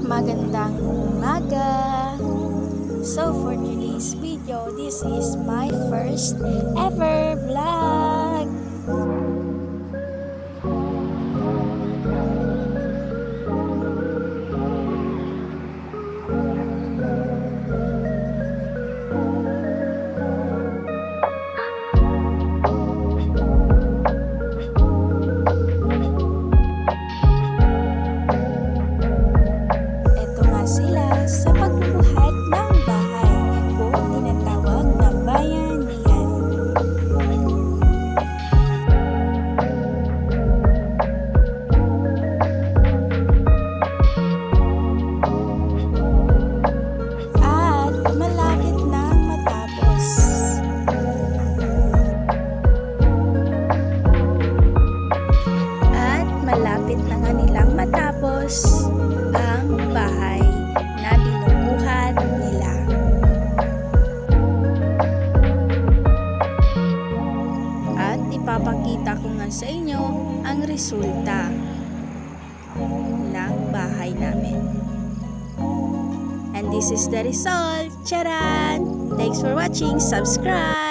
Magandang umaga! So for today's video, this is my first ever vlog! Sila sa pagbubuhat ng bahay o tinatawag na bayanihan. At malapit nang matapos. At malapit na nga nilang matapos ang bahay na binubuhat nila. At ipapakita ko nga sa inyo ang resulta ng bahay namin. And this is the result. Charan! Thanks for watching. Subscribe!